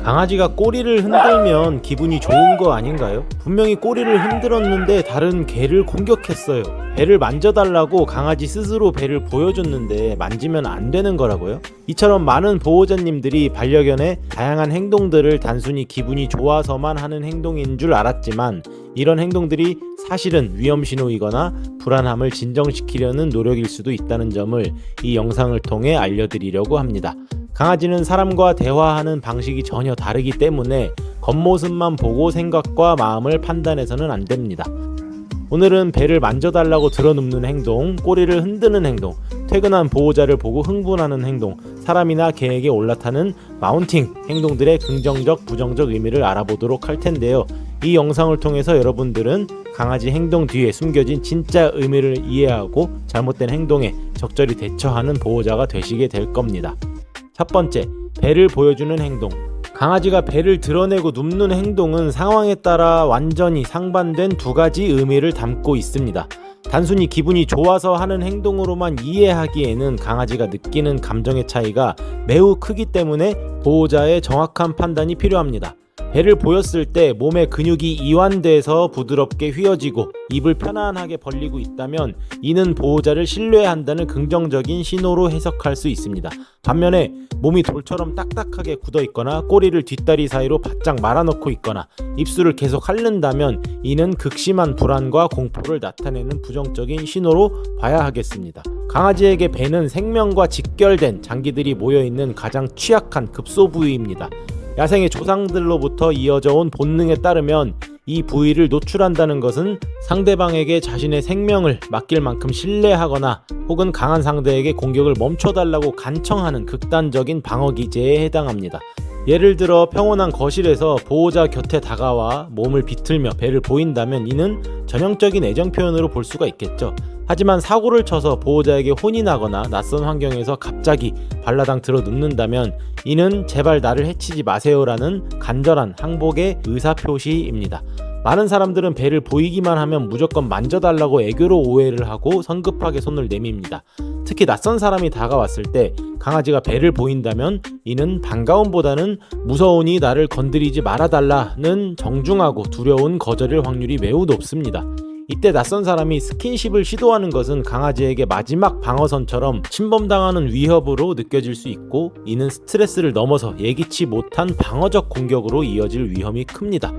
강아지가 꼬리를 흔들면 기분이 좋은 거 아닌가요? 분명히 꼬리를 흔들었는데 다른 개를 공격했어요. 배를 만져달라고 강아지 스스로 배를 보여줬는데 만지면 안 되는 거라고요? 이처럼 많은 보호자님들이 반려견의 다양한 행동들을 단순히 기분이 좋아서만 하는 행동인 줄 알았지만 이런 행동들이 사실은 위험신호이거나 불안함을 진정시키려는 노력일 수도 있다는 점을 이 영상을 통해 알려드리려고 합니다. 강아지는 사람과 대화하는 방식이 전혀 다르기 때문에 겉모습만 보고 생각과 마음을 판단해서는 안 됩니다. 오늘은 배를 만져달라고 들어눕는 행동, 꼬리를 흔드는 행동, 퇴근한 보호자를 보고 흥분하는 행동, 사람이나 개에게 올라타는 마운팅 행동들의 긍정적, 부정적 의미를 알아보도록 할 텐데요. 이 영상을 통해서 여러분들은 강아지 행동 뒤에 숨겨진 진짜 의미를 이해하고 잘못된 행동에 적절히 대처하는 보호자가 되시게 될 겁니다. 첫 번째, 배를 보여주는 행동. 강아지가 배를 드러내고 눕는 행동은 상황에 따라 완전히 상반된 두 가지 의미를 담고 있습니다. 단순히 기분이 좋아서 하는 행동으로만 이해하기에는 강아지가 느끼는 감정의 차이가 매우 크기 때문에 보호자의 정확한 판단이 필요합니다. 배를 보였을 때 몸의 근육이 이완돼서 부드럽게 휘어지고 입을 편안하게 벌리고 있다면 이는 보호자를 신뢰한다는 긍정적인 신호로 해석할 수 있습니다. 반면에 몸이 돌처럼 딱딱하게 굳어 있거나 꼬리를 뒷다리 사이로 바짝 말아넣고 있거나 입술을 계속 핥는다면 이는 극심한 불안과 공포를 나타내는 부정적인 신호로 봐야 하겠습니다. 강아지에게 배는 생명과 직결된 장기들이 모여있는 가장 취약한 급소 부위입니다. 야생의 조상들로부터 이어져 온 본능에 따르면 이 부위를 노출한다는 것은 상대방에게 자신의 생명을 맡길 만큼 신뢰하거나 혹은 강한 상대에게 공격을 멈춰달라고 간청하는 극단적인 방어 기제에 해당합니다. 예를 들어 평온한 거실에서 보호자 곁에 다가와 몸을 비틀며 배를 보인다면 이는 전형적인 애정 표현으로 볼 수가 있겠죠. 하지만 사고를 쳐서 보호자에게 혼이 나거나 낯선 환경에서 갑자기 발라당 들어 눕는다면 이는 제발 나를 해치지 마세요라는 간절한 항복의 의사표시입니다. 많은 사람들은 배를 보이기만 하면 무조건 만져달라고 애교로 오해를 하고 성급하게 손을 내밉니다. 특히 낯선 사람이 다가왔을 때 강아지가 배를 보인다면 이는 반가움보다는 무서우니 나를 건드리지 말아달라는 정중하고 두려운 거절일 확률이 매우 높습니다. 이때 낯선 사람이 스킨십을 시도하는 것은 강아지에게 마지막 방어선처럼 침범당하는 위협으로 느껴질 수 있고 이는 스트레스를 넘어서 예기치 못한 방어적 공격으로 이어질 위험이 큽니다.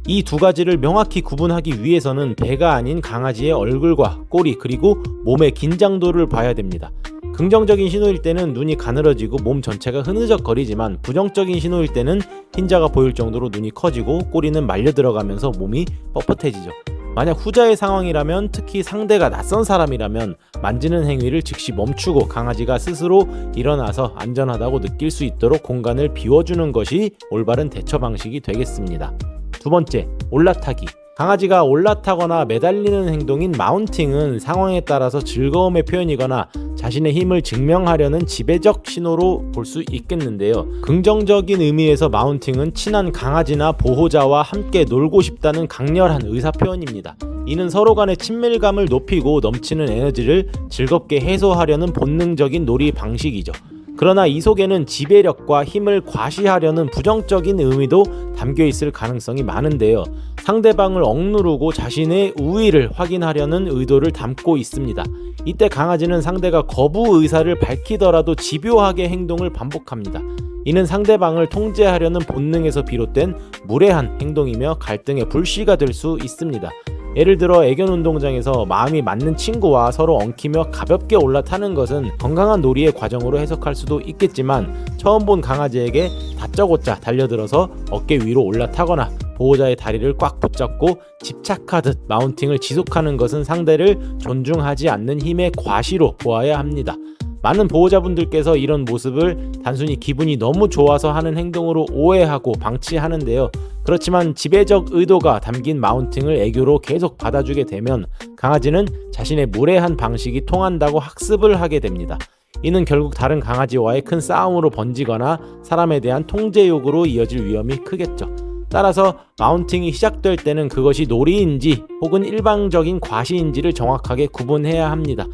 이 두 가지를 명확히 구분하기 위해서는 배가 아닌 강아지의 얼굴과 꼬리 그리고 몸의 긴장도를 봐야 됩니다. 긍정적인 신호일 때는 눈이 가늘어지고 몸 전체가 흐느적거리지만 부정적인 신호일 때는 흰자가 보일 정도로 눈이 커지고 꼬리는 말려 들어가면서 몸이 뻣뻣해지죠. 만약 후자의 상황이라면 특히 상대가 낯선 사람이라면 만지는 행위를 즉시 멈추고 강아지가 스스로 일어나서 안전하다고 느낄 수 있도록 공간을 비워주는 것이 올바른 대처 방식이 되겠습니다. 두 번째, 올라타기. 강아지가 올라타거나 매달리는 행동인 마운팅은 상황에 따라서 즐거움의 표현이거나 자신의 힘을 증명하려는 지배적 신호로 볼 수 있겠는데요. 긍정적인 의미에서 마운팅은 친한 강아지나 보호자와 함께 놀고 싶다는 강렬한 의사표현입니다. 이는 서로 간의 친밀감을 높이고 넘치는 에너지를 즐겁게 해소하려는 본능적인 놀이 방식이죠. 그러나 이 속에는 지배력과 힘을 과시하려는 부정적인 의미도 담겨 있을 가능성이 많은데요. 상대방을 억누르고 자신의 우위를 확인하려는 의도를 담고 있습니다. 이때 강아지는 상대가 거부 의사를 밝히더라도 집요하게 행동을 반복합니다. 이는 상대방을 통제하려는 본능에서 비롯된 무례한 행동이며 갈등의 불씨가 될 수 있습니다. 예를 들어 애견 운동장에서 마음이 맞는 친구와 서로 엉키며 가볍게 올라타는 것은 건강한 놀이의 과정으로 해석할 수도 있겠지만 처음 본 강아지에게 다짜고짜 달려들어서 어깨 위로 올라타거나 보호자의 다리를 꽉 붙잡고 집착하듯 마운팅을 지속하는 것은 상대를 존중하지 않는 힘의 과시로 보아야 합니다. 많은 보호자분들께서 이런 모습을 단순히 기분이 너무 좋아서 하는 행동으로 오해하고 방치하는데요. 그렇지만 지배적 의도가 담긴 마운팅을 애교로 계속 받아주게 되면 강아지는 자신의 무례한 방식이 통한다고 학습을 하게 됩니다. 이는 결국 다른 강아지와의 큰 싸움으로 번지거나 사람에 대한 통제욕으로 이어질 위험이 크겠죠. 따라서 마운팅이 시작될 때는 그것이 놀이인지 혹은 일방적인 과시인지를 정확하게 구분해야 합니다.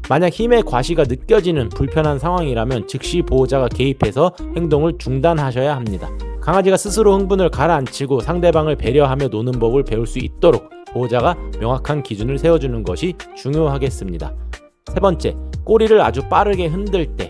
만약 힘의 과시가 느껴지는 불편한 상황이라면 즉시 보호자가 개입해서 행동을 중단하셔야 합니다. 강아지가 스스로 흥분을 가라앉히고 상대방을 배려하며 노는 법을 배울 수 있도록 보호자가 명확한 기준을 세워주는 것이 중요하겠습니다. 세 번째, 꼬리를 아주 빠르게 흔들 때.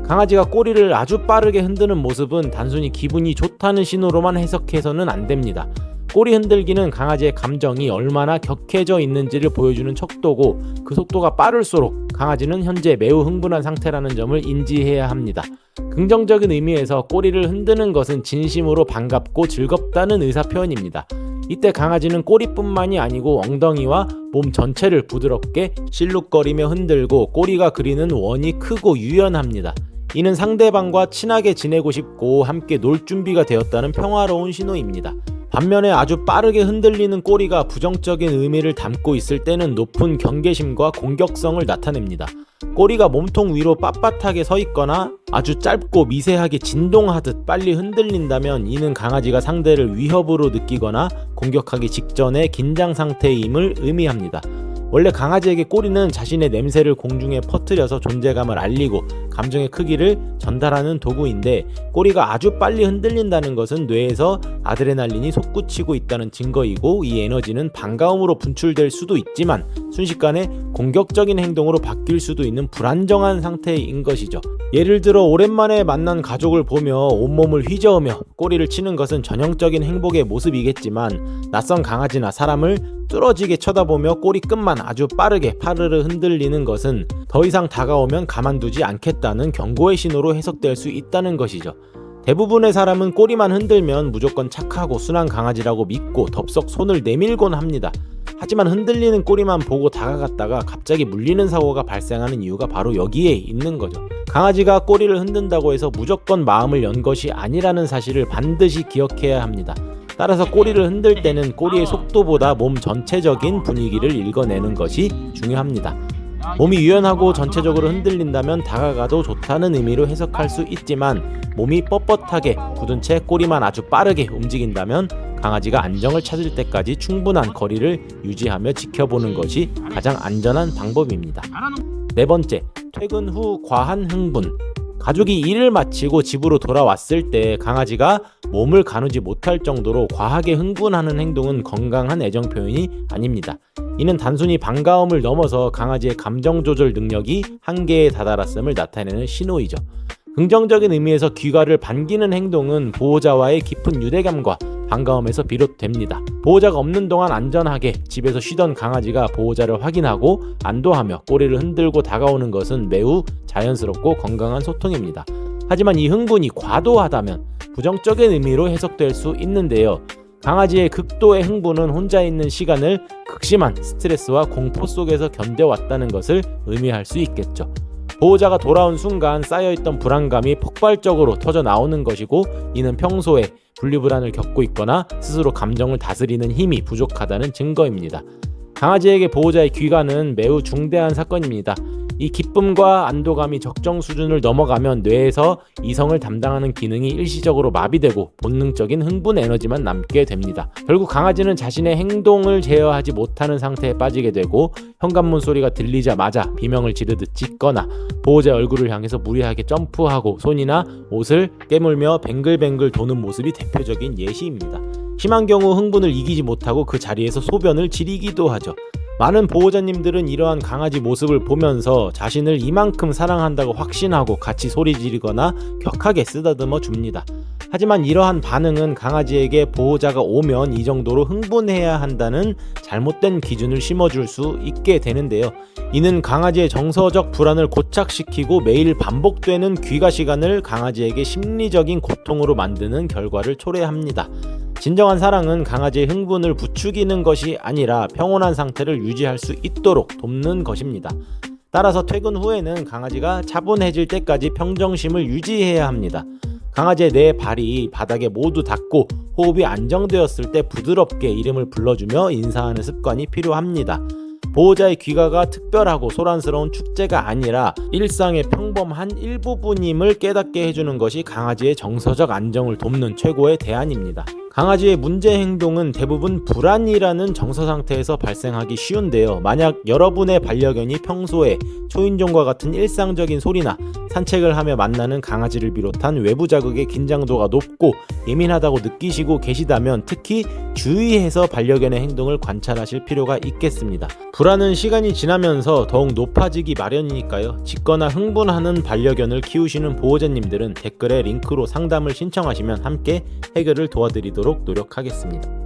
강아지가 꼬리를 아주 빠르게 흔드는 모습은 단순히 기분이 좋다는 신호로만 해석해서는 안 됩니다. 꼬리 흔들기는 강아지의 감정이 얼마나 격해져 있는지를 보여주는 척도고, 그 속도가 빠를수록 강아지는 현재 매우 흥분한 상태라는 점을 인지해야 합니다. 긍정적인 의미에서 꼬리를 흔드는 것은 진심으로 반갑고 즐겁다는 의사표현입니다. 이때 강아지는 꼬리뿐만이 아니고 엉덩이와 몸 전체를 부드럽게 실룩거리며 흔들고 꼬리가 그리는 원이 크고 유연합니다. 이는 상대방과 친하게 지내고 싶고 함께 놀 준비가 되었다는 평화로운 신호입니다. 반면에 아주 빠르게 흔들리는 꼬리가 부정적인 의미를 담고 있을 때는 높은 경계심과 공격성을 나타냅니다. 꼬리가 몸통 위로 빳빳하게 서 있거나 아주 짧고 미세하게 진동하듯 빨리 흔들린다면 이는 강아지가 상대를 위협으로 느끼거나 공격하기 직전의 긴장 상태임을 의미합니다. 원래 강아지에게 꼬리는 자신의 냄새를 공중에 퍼뜨려서 존재감을 알리고 감정의 크기를 전달하는 도구인데, 꼬리가 아주 빨리 흔들린다는 것은 뇌에서 아드레날린이 솟구치고 있다는 증거이고, 이 에너지는 반가움으로 분출될 수도 있지만 순식간에 공격적인 행동으로 바뀔 수도 있는 불안정한 상태인 것이죠. 예를 들어 오랜만에 만난 가족을 보며 온몸을 휘저으며 꼬리를 치는 것은 전형적인 행복의 모습이겠지만, 낯선 강아지나 사람을 뚫어지게 쳐다보며 꼬리끝만 아주 빠르게 파르르 흔들리는 것은 더 이상 다가오면 가만두지 않겠다는 경고의 신호로 해석될 수 있다는 것이죠. 대부분의 사람은 꼬리만 흔들면 무조건 착하고 순한 강아지라고 믿고 덥석 손을 내밀곤 합니다. 하지만 흔들리는 꼬리만 보고 다가갔다가 갑자기 물리는 사고가 발생하는 이유가 바로 여기에 있는 거죠. 강아지가 꼬리를 흔든다고 해서 무조건 마음을 연 것이 아니라는 사실을 반드시 기억해야 합니다. 따라서 꼬리를 흔들 때는 꼬리의 속도보다 몸 전체적인 분위기를 읽어내는 것이 중요합니다. 몸이 유연하고 전체적으로 흔들린다면 다가가도 좋다는 의미로 해석할 수 있지만, 몸이 뻣뻣하게 굳은 채 꼬리만 아주 빠르게 움직인다면 강아지가 안정을 찾을 때까지 충분한 거리를 유지하며 지켜보는 것이 가장 안전한 방법입니다. 네 번째, 퇴근 후 과한 흥분. 가족이 일을 마치고 집으로 돌아왔을 때 강아지가 몸을 가누지 못할 정도로 과하게 흥분하는 행동은 건강한 애정 표현이 아닙니다. 이는 단순히 반가움을 넘어서 강아지의 감정 조절 능력이 한계에 다다랐음을 나타내는 신호이죠. 긍정적인 의미에서 귀가를 반기는 행동은 보호자와의 깊은 유대감과 반가움에서 비롯됩니다. 보호자가 없는 동안 안전하게 집에서 쉬던 강아지가 보호자를 확인하고 안도하며 꼬리를 흔들고 다가오는 것은 매우 자연스럽고 건강한 소통입니다. 하지만 이 흥분이 과도하다면 부정적인 의미로 해석될 수 있는데요. 강아지의 극도의 흥분은 혼자 있는 시간을 극심한 스트레스와 공포 속에서 견뎌왔다는 것을 의미할 수 있겠죠. 보호자가 돌아온 순간 쌓여있던 불안감이 폭발적으로 터져 나오는 것이고, 이는 평소에 분리불안을 겪고 있거나 스스로 감정을 다스리는 힘이 부족하다는 증거입니다. 강아지에게 보호자의 귀가는 매우 중대한 사건입니다. 이 기쁨과 안도감이 적정 수준을 넘어가면 뇌에서 이성을 담당하는 기능이 일시적으로 마비되고 본능적인 흥분 에너지만 남게 됩니다. 결국 강아지는 자신의 행동을 제어하지 못하는 상태에 빠지게 되고, 현관문 소리가 들리자마자 비명을 지르듯 짖거나 보호자의 얼굴을 향해서 무리하게 점프하고 손이나 옷을 깨물며 뱅글뱅글 도는 모습이 대표적인 예시입니다. 심한 경우 흥분을 이기지 못하고 그 자리에서 소변을 지리기도 하죠. 많은 보호자님들은 이러한 강아지 모습을 보면서 자신을 이만큼 사랑한다고 확신하고 같이 소리 지르거나 격하게 쓰다듬어 줍니다. 하지만 이러한 반응은 강아지에게 보호자가 오면 이 정도로 흥분해야 한다는 잘못된 기준을 심어줄 수 있게 되는데요. 이는 강아지의 정서적 불안을 고착시키고 매일 반복되는 귀가 시간을 강아지에게 심리적인 고통으로 만드는 결과를 초래합니다. 진정한 사랑은 강아지의 흥분을 부추기는 것이 아니라 평온한 상태를 유지할 수 있도록 돕는 것입니다. 따라서 퇴근 후에는 강아지가 차분해질 때까지 평정심을 유지해야 합니다. 강아지의 네 발이 바닥에 모두 닿고 호흡이 안정되었을 때 부드럽게 이름을 불러주며 인사하는 습관이 필요합니다. 보호자의 귀가가 특별하고 소란스러운 축제가 아니라 일상의 평범한 일부분임을 깨닫게 해주는 것이 강아지의 정서적 안정을 돕는 최고의 대안입니다. 강아지의 문제 행동은 대부분 불안이라는 정서 상태에서 발생하기 쉬운데요. 만약 여러분의 반려견이 평소에 초인종과 같은 일상적인 소리나 산책을 하며 만나는 강아지를 비롯한 외부 자극에 긴장도가 높고 예민하다고 느끼시고 계시다면 특히 주의해서 반려견의 행동을 관찰하실 필요가 있겠습니다. 불안은 시간이 지나면서 더욱 높아지기 마련이니까요. 짖거나 흥분하는 반려견을 키우시는 보호자님들은 댓글에 링크로 상담을 신청하시면 함께 해결을 도와드리도록 노력하겠습니다.